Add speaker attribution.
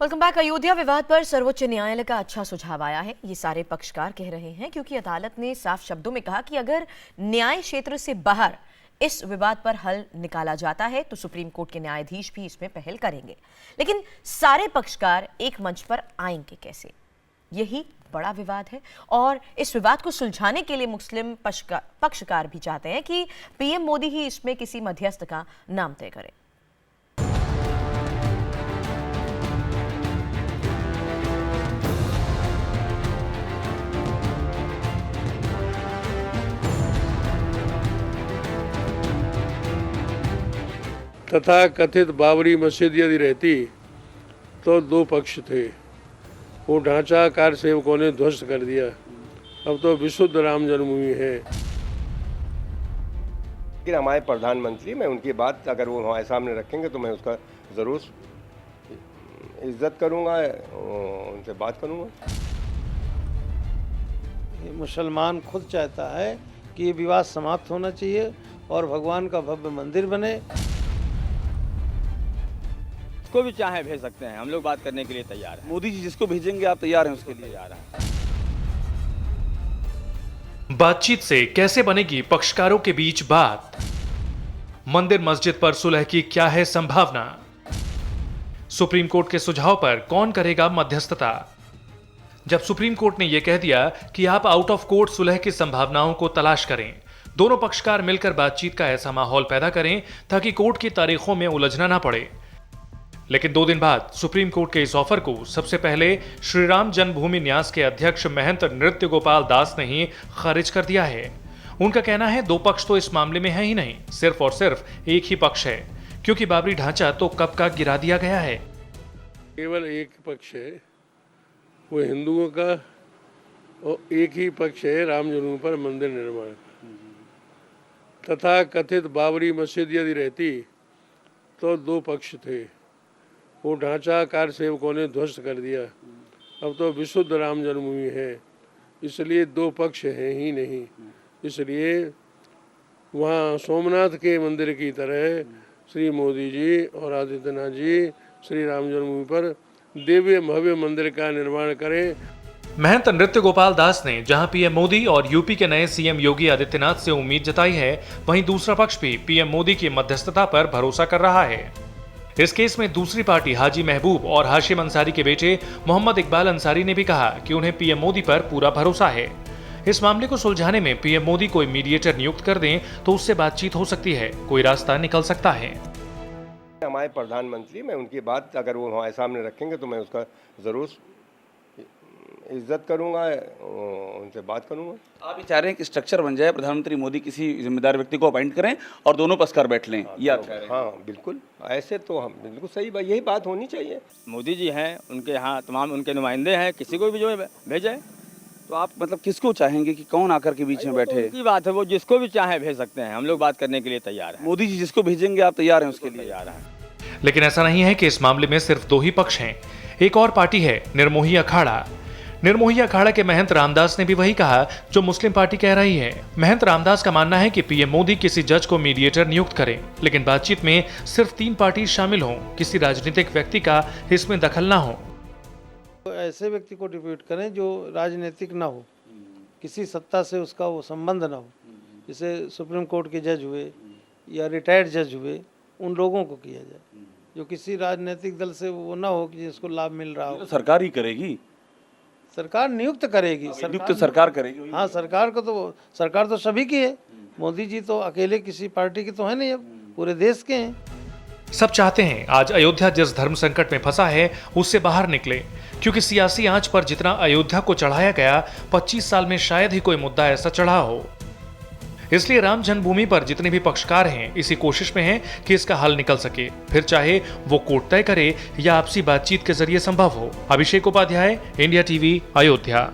Speaker 1: Welcome back. Ayodhya विवाद पर सर्वोच्च न्यायालय का अच्छा सुझाव आया है, ये सारे पक्षकार कह रहे हैं, क्योंकि अदालत ने साफ शब्दों में कहा कि अगर न्याय क्षेत्र से बाहर इस विवाद पर हल निकाला जाता है तो सुप्रीम कोर्ट के न्यायाधीश भी इसमें पहल करेंगे। लेकिन सारे पक्षकार एक मंच पर आएंगे कैसे, यही बड़ा विवाद है। और इस विवाद को सुलझाने के लिए मुस्लिम पक्षकार भी चाहते हैं कि पीएम मोदी ही इसमें किसी मध्यस्थ का नाम तय करें।
Speaker 2: तथा कथित बाबरी मस्जिद यदि रहती तो दो पक्ष थे, वो ढांचा कार सेवकों ने ध्वस्त कर दिया। अब तो विशुद्ध राम जन्मभूमि है।
Speaker 3: लेकिन हमारे प्रधानमंत्री, मैं उनकी बात अगर वो हमारे सामने रखेंगे तो मैं उसका ज़रूर इज्जत करूंगा, उनसे बात करूंगा।
Speaker 4: मुसलमान खुद चाहता है कि ये विवाद समाप्त होना चाहिए और भगवान का भव्य मंदिर बने।
Speaker 5: जिसको भी चाहे भेज सकते हैं, हम लोग बात करने के लिए तैयार हैं। मोदी जी जिसको भेजेंगे आप तैयार हैं उसके लिए? तैयार हैं।
Speaker 6: बातचीत से कैसे बनेगी पक्षकारों के बीच बात? मंदिर मस्जिद पर सुलह की क्या है संभावना? सुप्रीम कोर्ट के सुझाव पर कौन करेगा मध्यस्थता? जब सुप्रीम कोर्ट ने यह कह दिया कि आप आउट ऑफ कोर्ट सुलह की संभावनाओं को तलाश करें, दोनों पक्षकार मिलकर बातचीत का ऐसा माहौल पैदा करें ताकि कोर्ट की तारीखों में उलझना ना पड़े। लेकिन 2 दिन बाद सुप्रीम कोर्ट के इस ऑफर को सबसे पहले श्री राम जन्मभूमि न्यास के अध्यक्ष महंत नृत्य गोपाल दास ने ही खारिज कर दिया है। उनका कहना है 2 पक्ष तो इस मामले में है ही नहीं, सिर्फ और सिर्फ एक ही पक्ष है, क्योंकि बाबरी ढांचा तो कब का गिरा दिया गया है।
Speaker 2: केवल एक पक्ष है, वो हिंदुओं का, और एक ही पक्ष है राम जन्मभूमि पर मंदिर निर्माण का। तथा कथित बाबरी मस्जिद यदि रहती तो 2 पक्ष थे, वो ढांचा कार सेवकों ने ध्वस्त कर दिया। अब तो विशुद्ध राम जन्मभूमि है, इसलिए 2 पक्ष हैं ही नहीं। इसलिए वहाँ सोमनाथ के मंदिर की तरह श्री मोदी जी और आदित्यनाथ जी श्री राम जन्मभूमि पर दिव्य भव्य मंदिर का निर्माण करें।
Speaker 6: महंत नृत्य गोपाल दास ने जहां पीएम मोदी और यूपी के नए सीएम योगी आदित्यनाथ से उम्मीद जताई है, वहीं दूसरा पक्ष भी पीएम मोदी की मध्यस्थता पर भरोसा कर रहा है। इस केस में दूसरी पार्टी हाजी महबूब और हाशिम अंसारी के बेटे मोहम्मद इकबाल अंसारी ने भी कहा कि उन्हें पीएम मोदी पर पूरा भरोसा है। इस मामले को सुलझाने में पीएम मोदी कोई मीडिएटर नियुक्त कर दें तो उससे बातचीत हो सकती है, कोई रास्ता निकल सकता है।
Speaker 3: हमारे प्रधानमंत्री, मैं उनकी बात अगर वो हमारे सामने रखेंगे तो मैं उसका ज़रूर इज्जत करूंगा, उनसे बात करूंगा।
Speaker 5: आप ये चाह रहे हैं कि स्ट्रक्चर बन जाए, प्रधानमंत्री मोदी किसी जिम्मेदार व्यक्ति को अपॉइंट करें और दोनों पक्षकार बैठ लें, ये आप चाह रहे हैं?
Speaker 3: हाँ बिल्कुल, ऐसे तो हम बिल्कुल सही बात, यही बात होनी चाहिए।
Speaker 5: मोदी जी हैं, उनके यहाँ तमाम उनके नुमाइंदे हैं, किसी को भी जो है भेजें। तो आप मतलब किसको चाहेंगे कि कौन आकर के बीच में बैठे? की बात है, वो जिसको भी चाहे भेज सकते हैं, हम लोग बात करने के लिए तैयार हैं। मोदी जी जिसको भेजेंगे आप तैयार हैं उसके लिए? तैयार हैं।
Speaker 6: लेकिन ऐसा नहीं है कि इस मामले में सिर्फ 2 ही पक्ष हैं। एक और पार्टी है निर्मोही अखाड़ा। निर्मोही अखाड़ा के महंत रामदास ने भी वही कहा जो मुस्लिम पार्टी कह रही है। महंत रामदास का मानना है कि पीएम मोदी किसी जज को मीडिएटर नियुक्त करें, लेकिन बातचीत में सिर्फ 3 पार्टी शामिल हों, किसी राजनीतिक व्यक्ति का इसमें दखल ना हो।
Speaker 4: तो ऐसे व्यक्ति को डिप्यूट करें जो राजनीतिक ना हो, किसी सत्ता से उसका वो संबंध ना हो, जैसे सुप्रीम कोर्ट के जज हुए या रिटायर्ड जज हुए, उन लोगों को किया जाए, जो किसी राजनीतिक दल से वो ना हो कि जिसको लाभ मिल रहा हो।
Speaker 5: तो सरकार ही करेगी,
Speaker 4: सरकार नियुक्त करेगी।
Speaker 5: सरकार करेगी।
Speaker 4: हाँ, सरकार तो सभी की है। मोदी जी तो अकेले किसी पार्टी की तो है नहीं, अब पूरे देश के हैं।
Speaker 6: सब चाहते हैं आज अयोध्या जिस धर्म संकट में फंसा है उससे बाहर निकले, क्योंकि सियासी आंच पर जितना अयोध्या को चढ़ाया गया, 25 साल में शायद ही कोई मुद्दा ऐसा चढ़ा हो। इसलिए राम जन्मभूमि पर जितने भी पक्षकार हैं इसी कोशिश में हैं कि इसका हल निकल सके, फिर चाहे वो कोर्ट तय करे या आपसी बातचीत के जरिए संभव हो। अभिषेक उपाध्याय, इंडिया टीवी, अयोध्या।